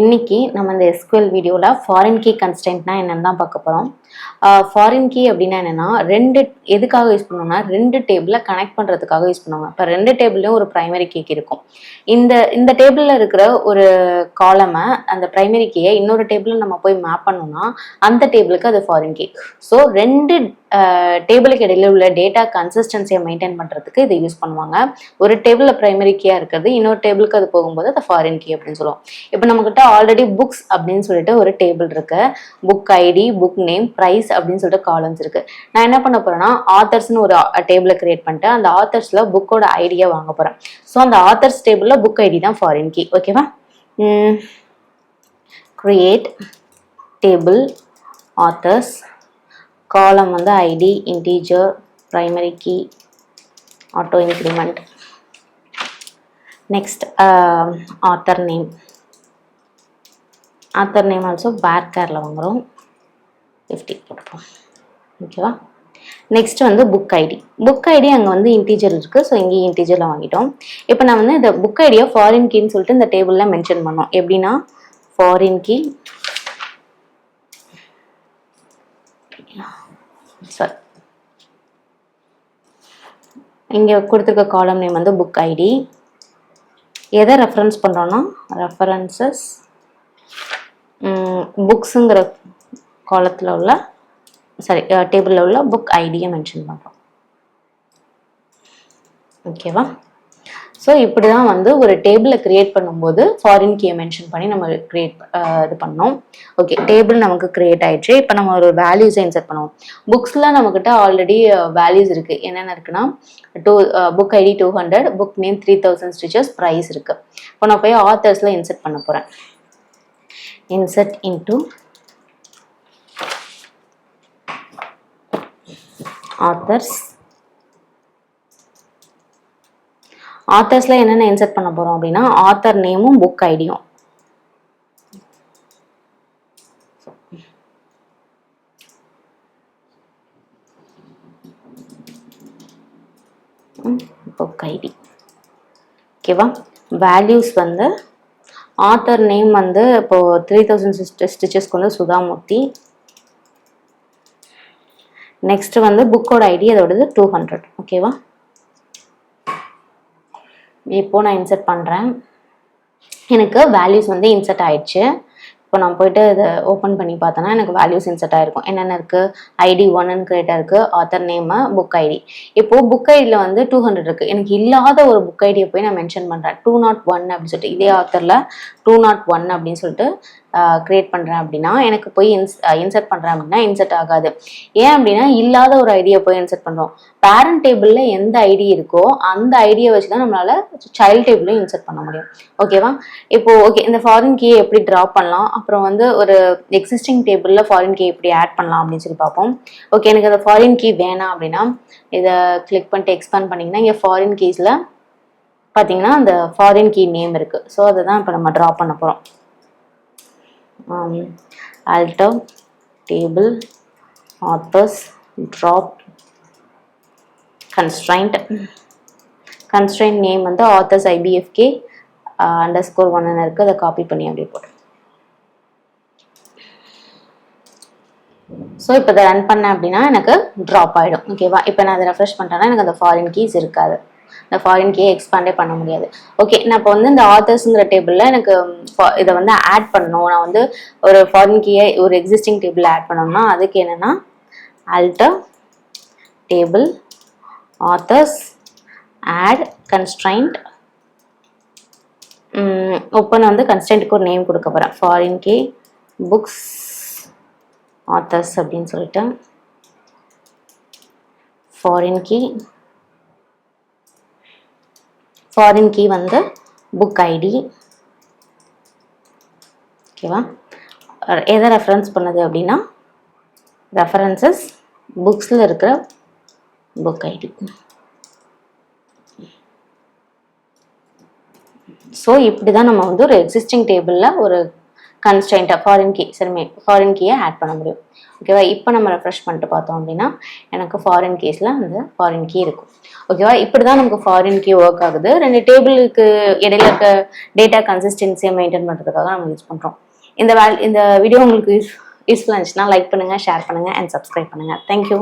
இன்னைக்கு நம்ம இந்த எஸ்கியூஎல் வீடியோவில் ஃபாரின் கீ கன்ஸ்டன்ட்னா என்னன்னு தான் பார்க்க போகிறோம். ஃபாரின் கீ அப்படின்னா என்னென்னா எதுக்காக யூஸ் பண்ணுவோம்னா ரெண்டு டேபிளை கனெக்ட் பண்ணுறதுக்காக யூஸ் பண்ணுவாங்க. இப்போ ரெண்டு டேபிள்லையும் ஒரு ப்ரைமரி கீக்கு இருக்கும். இந்த டேபிளில் இருக்கிற ஒரு காலமை அந்த ப்ரைமரி கீயை இன்னொரு டேபிளில் நம்ம போய் மேப் பண்ணோம்னா அந்த டேபிளுக்கு அது ஃபாரின் கீ. ஸோ ரெண்டு டேபிளுக்கு இடையில உள்ள டேட்டா கன்சிஸ்டன்சியை மெயின்டைன் பண்ணுறதுக்கு இதை யூஸ் பண்ணுவாங்க. ஒரு டேபிளில் ப்ரைமரி கீயாக இருக்கிறது இன்னொரு டேபிளுக்கு அது போகும்போது அது ஃபாரின் கீ அப்படின்னு சொல்லுவோம். இப்போ நம்மகிட்ட ஆல்ரெடி புக்ஸ் அப்படின்னு சொல்லிட்டு ஒரு டேபிள் இருக்கு. Book ID, book name, price அப்படின்னு சொல்லிட்டு காலம்ஸ் இருக்கு. நான் என்ன பண்ண போறேன்னா ஆத்தர்ஸ்னு ஒரு டேபிளை கிரியேட் பண்ணிட்டு அந்த ஆத்தர்ஸ்ல புக்கோட ஐடியா வாங்க போறேன். ஸோ அந்த ஆத்தர்ஸ் டேபிள்ல புக் ஐடி தான் ஃபாரின் கீ. ஓகேவா? கிரியேட் டேபிள் ஆத்தர்ஸ், காலம் வந்து ID, integer, primary key, auto increment. Next author name. Author name also வேர்கேரில் வாங்குகிறோம், 50 போட்டுப்போம். ஓகேவா? நெக்ஸ்ட் வந்து புக் ஐடி. புக் ஐடி அங்கே வந்து இன்டீஜர் இருக்குது. ஸோ இங்கேயும் இன்டீஜரில் வாங்கிட்டோம். இப்போ நான் வந்து இந்த புக் ஐடியை ஃபாரின் கீன்னு சொல்லிட்டு இந்த டேபிளில் மென்ஷன் பண்ணோம். எப்படின்னா ஃபாரின் கீ சாரி இங்கே கொடுத்துருக்க காலம் நேம் வந்து புக் ஐடி. எதை ரெஃபரன்ஸ் பண்ணுறோன்னா ரெஃபரன்சஸ் புக்ஸுங்கிற காலத்தில் உள்ள டேபிளில் உள்ள புக் ஐடியை மென்ஷன் பண்ணுறோம். ஓகேவா? ஸோ இப்படி தான் வந்து ஒரு டேபிளை கிரியேட் பண்ணும்போது ஃபாரின் கீயை மென்ஷன் பண்ணி நம்ம இது பண்ணோம். ஓகே, டேபிள் நமக்கு கிரியேட் ஆயிடுச்சு. இப்போ நம்ம ஒரு வேல்யூஸை இன்சர்ட் பண்ணுவோம். புக்ஸில் நம்மக்கிட்ட ஆல்ரெடி வேல்யூஸ் இருக்குது. என்னென்ன இருக்குன்னா book ID 200, book name 3000 stitches, price இருக்குது. இப்போ நான் போய் ஆத்தர்ஸில் இன்சர்ட் பண்ண போகிறேன். Insert into authors. ஆத்தர்ஸ்ல என்னென்ன இன்சர்ட் பண்ண போறோம் அப்படின்னா ஆத்தர் நேமும் புக் ஐடியும். Book ID. ஓகேவா? வேல்யூஸ் வந்து ஆத்தர் நேம் வந்து இப்போ 3000 ஸ்டிச்சஸ்க்கு வந்து சுதாமூர்த்தி. நெக்ஸ்ட் வந்து புக்கோட ஐடி அதோடது 200. ஓகேவா? இப்போ நான் இன்சர்ட் பண்ணுறேன். எனக்கு வேல்யூஸ் வந்து இன்சர்ட் ஆயிடுச்சு. இப்போ நான் போயிட்டு இதை ஓப்பன் பண்ணி பார்த்தேன்னா எனக்கு வேல்யூஸ் இன்சர்ட் ஆயிருக்கும். என்னென்ன இருக்குது? ஐடி 1 கிரியேட்டாக இருக்குது, ஆத்தர் நேமு, புக் ஐடி. இப்போது புக் ஐடியில் வந்து 200 இருக்குது. எனக்கு இல்லாத ஒரு புக் ஐடியை போய் நான் மென்ஷன் பண்ணுறேன். 201 அப்படின்னு சொல்லிட்டு இதே ஆத்தரில் 201 அப்படின்னு சொல்லிட்டு கிரியேட் பண்ணுறேன் அப்படின்னா எனக்கு போய் இன்சர்ட் பண்ணுறேன் அப்படின்னா இன்சர்ட் ஆகாது. ஏன் அப்படின்னா இல்லாத ஒரு ஐடியை போய் இன்சர்ட் பண்ணுறோம். பேரண்ட் டேபிளில் எந்த ஐடி இருக்கோ அந்த ஐடியை வச்சு தான் நம்மளால சைல்ட் டேபிளையும் இன்சர்ட் பண்ண முடியும். ஓகேவா? இப்போ ஓகே, இந்த ஃபாரின் கீயை எப்படி ட்ரா பண்ணலாம், அப்புறம் வந்து ஒரு எக்ஸிஸ்டிங் டேபிளில் ஃபாரின் கீ எப்படி ஆட் பண்ணலாம் அப்படின்னு சொல்லி பார்ப்போம். ஓகே, எனக்கு அந்த ஃபாரின் கீ வேணாம் அப்படின்னா இதை கிளிக் பண்ணிட்டு எக்ஸ்பேண்ட் பண்ணிங்கன்னா இங்கே ஃபாரின் கீஸில் பார்த்தீங்கன்னா அந்த ஃபாரின் கீ நேம் இருக்குது. ஸோ அதை தான் இப்போ நம்ம ட்ரா பண்ண போகிறோம். alter table authors drop constraint name வந்து authors ibfk _1 இருக்கு. அதை காப்பி பண்ணி அப்படியே போட்டு ஸோ இப்போ இதை ரன் பண்ணேன் அப்படின்னா எனக்கு ட்ராப் ஆகிடும். ஓகேவா? இப்போ நான் அதை ரெஃப்ரெஷ் பண்ணிட்டேன்னா எனக்கு அந்த ஃபாரின் கீஸ் இருக்காது. இந்த ஃபாரின் கீயை எக்ஸ்பேண்டே பண்ண முடியாது. ஓகே, நான் இப்போ வந்து இந்த ஆத்தர்ஸுங்கிற டேபிளில் எனக்கு இதை வந்து ஆட் பண்ணணும். நான் வந்து ஒரு ஃபாரின் கீயை ஒரு எக்ஸிஸ்டிங் டேபிளில் ஆட் பண்ணணும்னா அதுக்கு என்னென்னா alter table authors add constraint. Open வந்து கன்ஸ்டன்ட்டுக்கு ஒரு நேம் கொடுக்க போகிறேன். ஃபாரின் கீ புக்ஸ் ஆத்தர்ஸ் அப்படின்னு சொல்லிட்டு ஃபாரின் கீ வந்து புக் ஐடி. ஓகேவா? எதை ரெஃபரன்ஸ் பண்ணுது அப்படின்னா ரெஃபரன்சஸ் புக்ஸில் இருக்கிற புக் ஐடி. ஸோ இப்படி தான் நம்ம வந்து ஒரு எக்ஸிஸ்டிங் டேபிளில் ஒரு கன்ஸ்டன்ட்டாக ஃபாரின் கீயை ஆட் பண்ண முடியும். ஓகேவா? இப்போ நம்ம ரெஃப்ரெஷ் பண்ணிட்டு பார்த்தோம் அப்படின்னா எனக்கு ஃபாரின் கீஸில் அந்த ஃபாரின் கீ இருக்கும். ஓகேவா? இப்படி தான் நமக்கு ஃபாரின் கீ ஒர்க் ஆகுது. 2 டேபிளுக்கு இடையில இருக்க டேட்டா கன்சிஸ்டன்சியை மெயின்டைன் பண்ணுறதுக்காக நம்ம யூஸ் பண்ணுறோம். இந்த வீடியோ உங்களுக்கு யூஸ்ஃபுல்லாக இருந்துச்சுன்னா லைக் பண்ணுங்கள், ஷேர் பண்ணுங்கள் அண்ட் சப்ஸ்கிரைப் பண்ணுங்கள். தேங்க்யூ.